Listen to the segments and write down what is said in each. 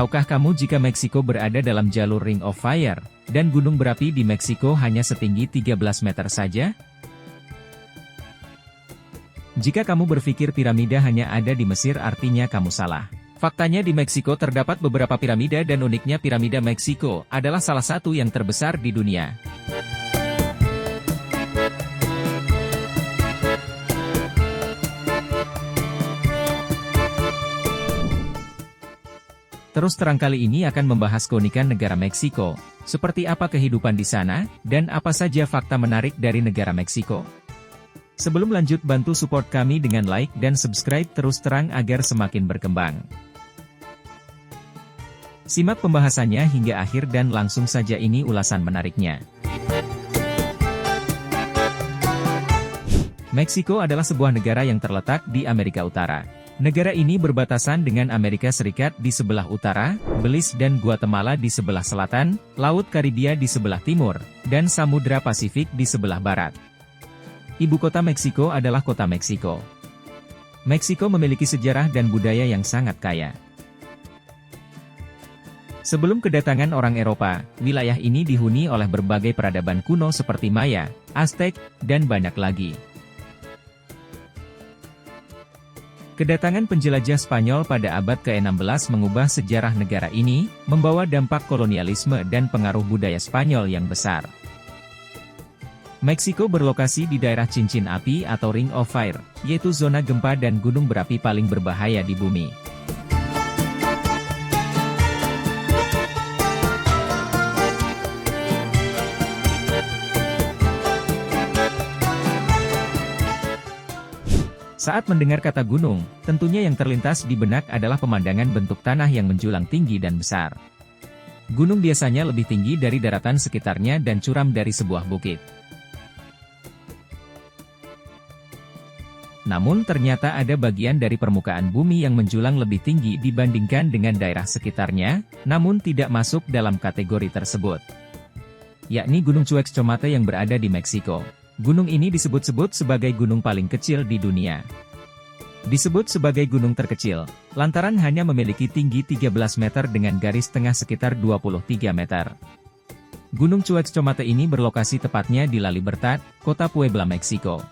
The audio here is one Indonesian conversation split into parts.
Tahukah kamu jika Meksiko berada dalam jalur Ring of Fire, dan gunung berapi di Meksiko hanya setinggi 13 meter saja? Jika kamu berpikir piramida hanya ada di Mesir, artinya kamu salah. Faktanya di Meksiko terdapat beberapa piramida, dan uniknya piramida Meksiko adalah salah satu yang terbesar di dunia. Terus terang kali ini akan membahas keunikan negara Meksiko, seperti apa kehidupan di sana, dan apa saja fakta menarik dari negara Meksiko. Sebelum lanjut, bantu support kami dengan like dan subscribe Terus Terang agar semakin berkembang. Simak pembahasannya hingga akhir dan langsung saja ini ulasan menariknya. Meksiko adalah sebuah negara yang terletak di Amerika Utara. Negara ini berbatasan dengan Amerika Serikat di sebelah utara, Belize dan Guatemala di sebelah selatan, Laut Karibia di sebelah timur, dan Samudra Pasifik di sebelah barat. Ibu kota Meksiko adalah Kota Meksiko. Meksiko memiliki sejarah dan budaya yang sangat kaya. Sebelum kedatangan orang Eropa, wilayah ini dihuni oleh berbagai peradaban kuno seperti Maya, Aztec, dan banyak lagi. Kedatangan penjelajah Spanyol pada abad ke-16 mengubah sejarah negara ini, membawa dampak kolonialisme dan pengaruh budaya Spanyol yang besar. Meksiko berlokasi di daerah cincin api atau Ring of Fire, yaitu zona gempa dan gunung berapi paling berbahaya di bumi. Saat mendengar kata gunung, tentunya yang terlintas di benak adalah pemandangan bentuk tanah yang menjulang tinggi dan besar. Gunung biasanya lebih tinggi dari daratan sekitarnya dan curam dari sebuah bukit. Namun ternyata ada bagian dari permukaan bumi yang menjulang lebih tinggi dibandingkan dengan daerah sekitarnya, namun tidak masuk dalam kategori tersebut. Yakni Gunung Cuexcomate yang berada di Meksiko. Gunung ini disebut-sebut sebagai gunung paling kecil di dunia. Disebut sebagai gunung terkecil, lantaran hanya memiliki tinggi 13 meter dengan garis tengah sekitar 23 meter. Gunung Cuexcomate ini berlokasi tepatnya di La Libertad, kota Puebla, Meksiko.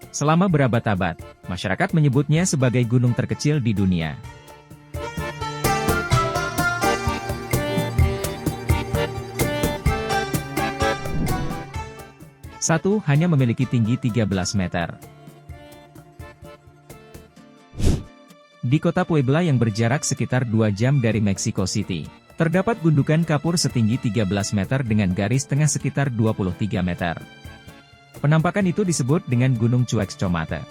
Selama berabad-abad, masyarakat menyebutnya sebagai gunung terkecil di dunia. Satu, hanya memiliki tinggi 13 meter. Di kota Puebla yang berjarak sekitar 2 jam dari Mexico City, terdapat gundukan kapur setinggi 13 meter dengan garis tengah sekitar 23 meter. Penampakan itu disebut dengan Gunung Cuexcomate.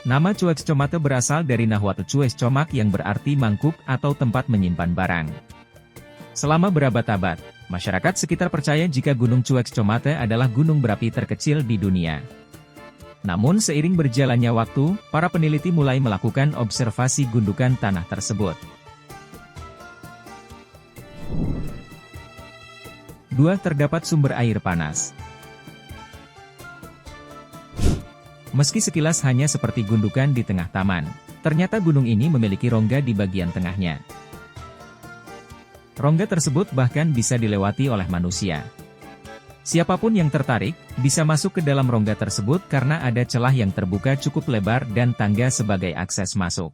Nama Cuexcomate berasal dari Nahuatl Cuexcomac yang berarti mangkuk atau tempat menyimpan barang. Selama berabad-abad, masyarakat sekitar percaya jika Gunung Cuexcomate adalah gunung berapi terkecil di dunia. Namun seiring berjalannya waktu, para peneliti mulai melakukan observasi gundukan tanah tersebut. 2. Terdapat sumber air panas. Meski sekilas hanya seperti gundukan di tengah taman, ternyata gunung ini memiliki rongga di bagian tengahnya. Rongga tersebut bahkan bisa dilewati oleh manusia. Siapapun yang tertarik, bisa masuk ke dalam rongga tersebut karena ada celah yang terbuka cukup lebar dan tangga sebagai akses masuk.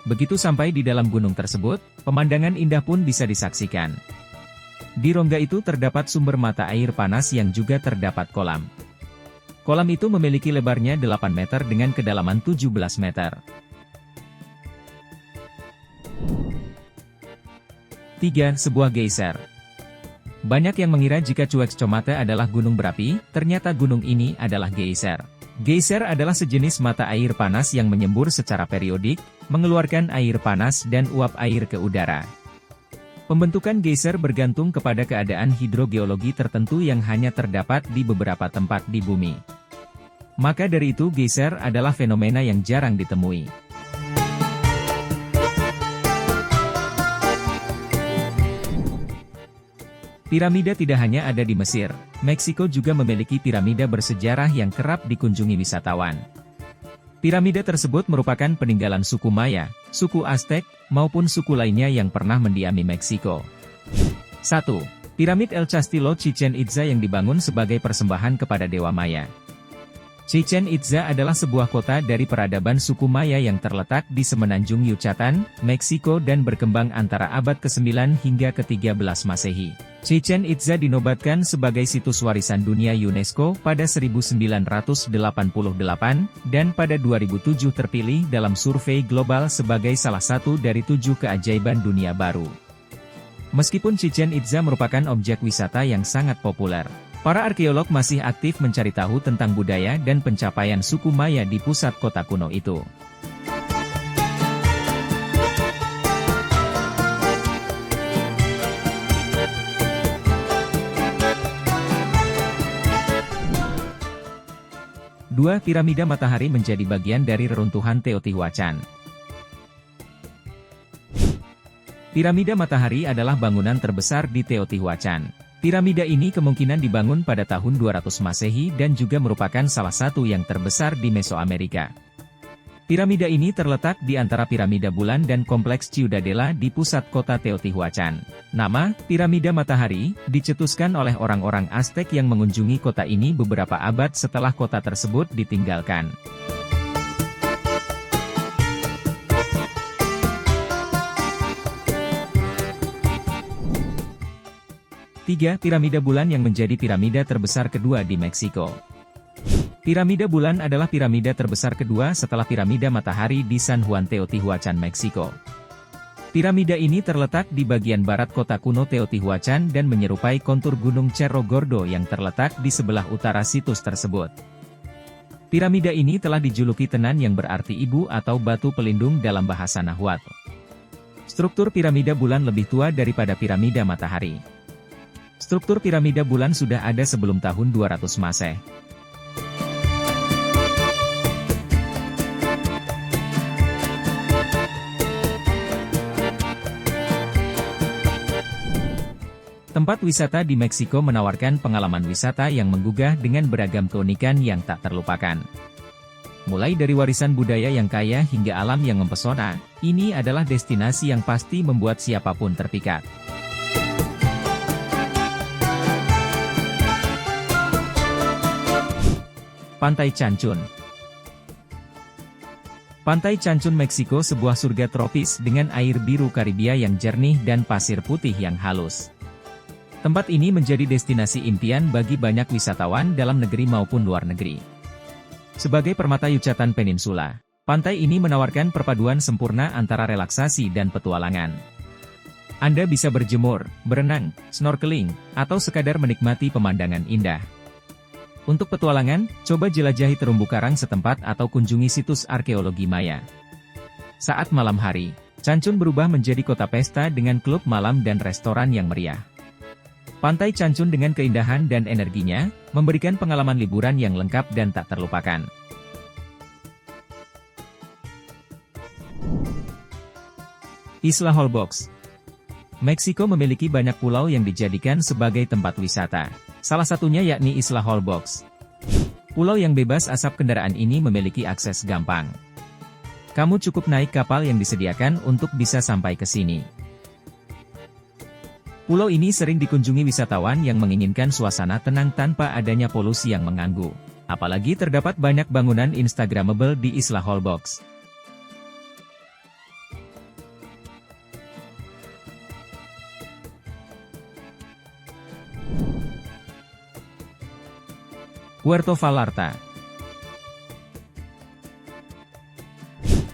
Begitu sampai di dalam gunung tersebut, pemandangan indah pun bisa disaksikan. Di rongga itu terdapat sumber mata air panas yang juga terdapat kolam. Kolam itu memiliki lebarnya 8 meter dengan kedalaman 17 meter. 3. Sebuah geyser. Banyak yang mengira jika Cuexcomate adalah gunung berapi, ternyata gunung ini adalah geyser. Geyser adalah sejenis mata air panas yang menyembur secara periodik, mengeluarkan air panas dan uap air ke udara. Pembentukan geyser bergantung kepada keadaan hidrogeologi tertentu yang hanya terdapat di beberapa tempat di bumi. Maka dari itu geyser adalah fenomena yang jarang ditemui. Piramida tidak hanya ada di Mesir, Meksiko juga memiliki piramida bersejarah yang kerap dikunjungi wisatawan. Piramida tersebut merupakan peninggalan suku Maya, suku Aztec, maupun suku lainnya yang pernah mendiami Meksiko. 1. Piramid El Castillo Chichén Itzá yang dibangun sebagai persembahan kepada Dewa Maya. Chichén Itzá adalah sebuah kota dari peradaban suku Maya yang terletak di semenanjung Yucatan, Meksiko dan berkembang antara abad ke-9 hingga ke-13 Masehi. Chichén Itzá dinobatkan sebagai situs warisan dunia UNESCO pada 1988, dan pada 2007 terpilih dalam survei global sebagai salah satu dari 7 keajaiban dunia baru. Meskipun Chichén Itzá merupakan objek wisata yang sangat populer, para arkeolog masih aktif mencari tahu tentang budaya dan pencapaian suku Maya di pusat kota kuno itu. Dua, piramida matahari menjadi bagian dari reruntuhan Teotihuacan. Piramida matahari adalah bangunan terbesar di Teotihuacan. Piramida ini kemungkinan dibangun pada tahun 200 Masehi dan juga merupakan salah satu yang terbesar di Mesoamerika. Piramida ini terletak di antara piramida bulan dan kompleks Ciudadela di pusat kota Teotihuacan. Nama, piramida matahari, dicetuskan oleh orang-orang Aztec yang mengunjungi kota ini beberapa abad setelah kota tersebut ditinggalkan. 3. Piramida bulan yang menjadi piramida terbesar kedua di Meksiko. Piramida bulan adalah piramida terbesar kedua setelah piramida matahari di San Juan Teotihuacan, Meksiko. Piramida ini terletak di bagian barat kota kuno Teotihuacan dan menyerupai kontur gunung Cerro Gordo yang terletak di sebelah utara situs tersebut. Piramida ini telah dijuluki tenan yang berarti ibu atau batu pelindung dalam bahasa Nahuatl. Struktur piramida bulan lebih tua daripada piramida matahari. Struktur piramida bulan sudah ada sebelum tahun 200 Masehi. Tempat wisata di Meksiko menawarkan pengalaman wisata yang menggugah dengan beragam keunikan yang tak terlupakan. Mulai dari warisan budaya yang kaya hingga alam yang mempesona, ini adalah destinasi yang pasti membuat siapapun terpikat. Pantai Cancun. Pantai Cancun, Meksiko sebuah surga tropis dengan air biru Karibia yang jernih dan pasir putih yang halus. Tempat ini menjadi destinasi impian bagi banyak wisatawan dalam negeri maupun luar negeri. Sebagai permata Yucatan Peninsula, pantai ini menawarkan perpaduan sempurna antara relaksasi dan petualangan. Anda bisa berjemur, berenang, snorkeling, atau sekadar menikmati pemandangan indah. Untuk petualangan, coba jelajahi terumbu karang setempat atau kunjungi situs arkeologi Maya. Saat malam hari, Cancun berubah menjadi kota pesta dengan klub malam dan restoran yang meriah. Pantai Cancun dengan keindahan dan energinya, memberikan pengalaman liburan yang lengkap dan tak terlupakan. Isla Holbox. Meksiko memiliki banyak pulau yang dijadikan sebagai tempat wisata. Salah satunya yakni Isla Holbox. Pulau yang bebas asap kendaraan ini memiliki akses gampang. Kamu cukup naik kapal yang disediakan untuk bisa sampai ke sini. Pulau ini sering dikunjungi wisatawan yang menginginkan suasana tenang tanpa adanya polusi yang mengganggu. Apalagi terdapat banyak bangunan Instagramable di Isla Holbox. Puerto Vallarta.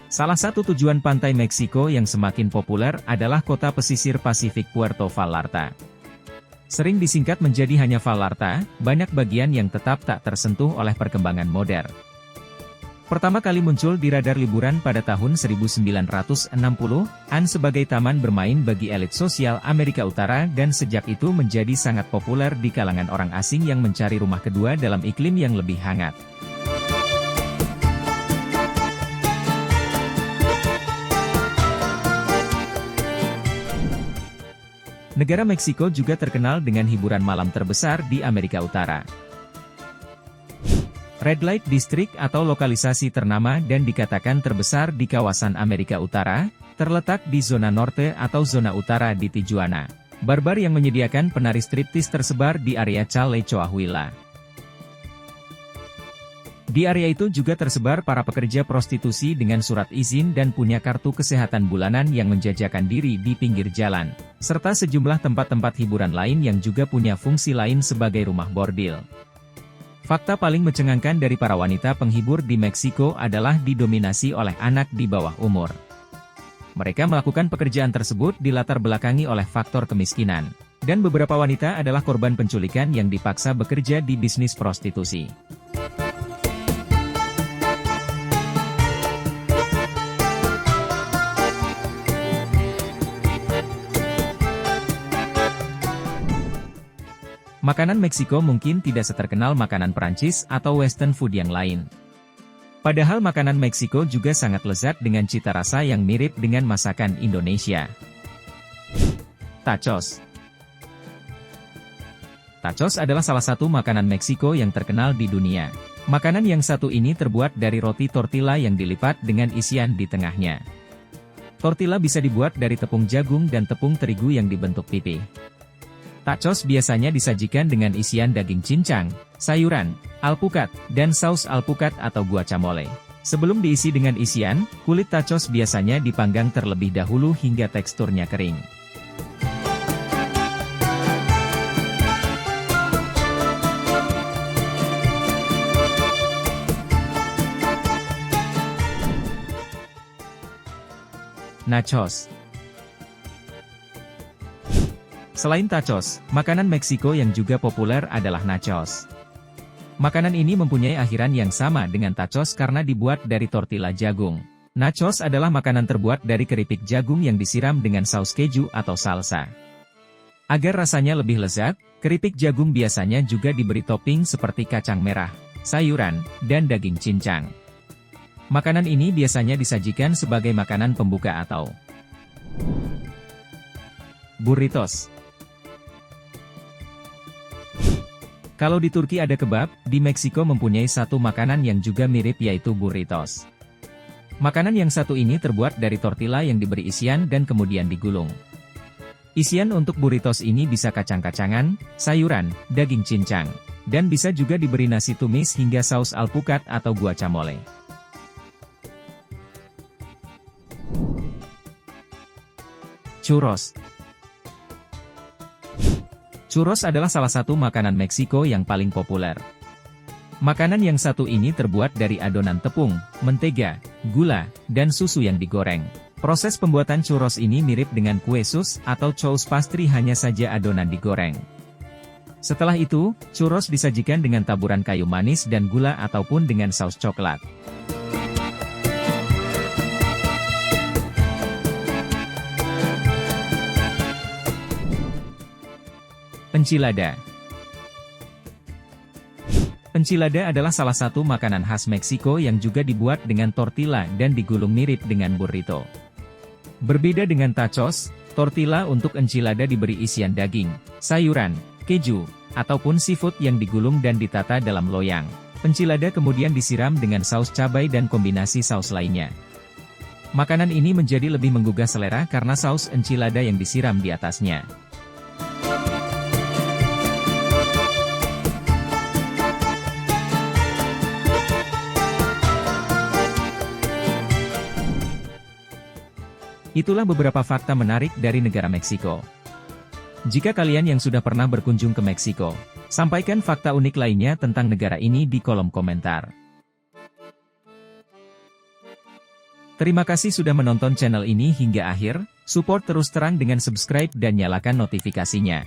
Salah satu tujuan pantai Meksiko yang semakin populer adalah kota pesisir Pasifik Puerto Vallarta. Sering disingkat menjadi hanya Vallarta, banyak bagian yang tetap tak tersentuh oleh perkembangan modern. Pertama kali muncul di radar liburan pada tahun 1960-an sebagai taman bermain bagi elit sosial Amerika Utara dan sejak itu menjadi sangat populer di kalangan orang asing yang mencari rumah kedua dalam iklim yang lebih hangat. Negara Meksiko juga terkenal dengan hiburan malam terbesar di Amerika Utara. Red Light District atau lokalisasi ternama dan dikatakan terbesar di kawasan Amerika Utara, terletak di zona Norte atau zona utara di Tijuana. Barbar yang menyediakan penari striptease tersebar di area Chalet Coahuila. Di area itu juga tersebar para pekerja prostitusi dengan surat izin dan punya kartu kesehatan bulanan yang menjajakan diri di pinggir jalan, serta sejumlah tempat-tempat hiburan lain yang juga punya fungsi lain sebagai rumah bordil. Fakta paling mencengangkan dari para wanita penghibur di Meksiko adalah didominasi oleh anak di bawah umur. Mereka melakukan pekerjaan tersebut dilatar belakangi oleh faktor kemiskinan, dan beberapa wanita adalah korban penculikan yang dipaksa bekerja di bisnis prostitusi. Makanan Meksiko mungkin tidak seterkenal makanan Prancis atau Western food yang lain. Padahal makanan Meksiko juga sangat lezat dengan cita rasa yang mirip dengan masakan Indonesia. Tacos. Tacos adalah salah satu makanan Meksiko yang terkenal di dunia. Makanan yang satu ini terbuat dari roti tortilla yang dilipat dengan isian di tengahnya. Tortilla bisa dibuat dari tepung jagung dan tepung terigu yang dibentuk pipih. Tacos biasanya disajikan dengan isian daging cincang, sayuran, alpukat, dan saus alpukat atau guacamole. Sebelum diisi dengan isian, kulit tacos biasanya dipanggang terlebih dahulu hingga teksturnya kering. Nachos. Selain tacos, makanan Meksiko yang juga populer adalah nachos. Makanan ini mempunyai akhiran yang sama dengan tacos karena dibuat dari tortilla jagung. Nachos adalah makanan terbuat dari keripik jagung yang disiram dengan saus keju atau salsa. Agar rasanya lebih lezat, keripik jagung biasanya juga diberi topping seperti kacang merah, sayuran, dan daging cincang. Makanan ini biasanya disajikan sebagai makanan pembuka atau burritos. Kalau di Turki ada kebab, di Meksiko mempunyai satu makanan yang juga mirip yaitu burritos. Makanan yang satu ini terbuat dari tortilla yang diberi isian dan kemudian digulung. Isian untuk burritos ini bisa kacang-kacangan, sayuran, daging cincang, dan bisa juga diberi nasi tumis hingga saus alpukat atau guacamole. Churros. Churros adalah salah satu makanan Meksiko yang paling populer. Makanan yang satu ini terbuat dari adonan tepung, mentega, gula, dan susu yang digoreng. Proses pembuatan churros ini mirip dengan kue sus atau choux pastry, hanya saja adonan digoreng. Setelah itu, churros disajikan dengan taburan kayu manis dan gula ataupun dengan saus coklat. Enchilada. Enchilada adalah salah satu makanan khas Meksiko yang juga dibuat dengan tortilla dan digulung mirip dengan burrito. Berbeda dengan tacos, tortilla untuk enchilada diberi isian daging, sayuran, keju, ataupun seafood yang digulung dan ditata dalam loyang. Enchilada kemudian disiram dengan saus cabai dan kombinasi saus lainnya. Makanan ini menjadi lebih menggugah selera karena saus enchilada yang disiram di atasnya. Itulah beberapa fakta menarik dari negara Meksiko. Jika kalian yang sudah pernah berkunjung ke Meksiko, sampaikan fakta unik lainnya tentang negara ini di kolom komentar. Terima kasih sudah menonton channel ini hingga akhir, support terus terang dengan subscribe dan nyalakan notifikasinya.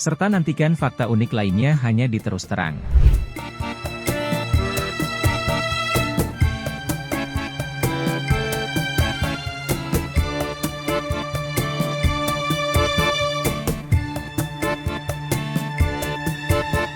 Serta nantikan fakta unik lainnya hanya di Terus Terang.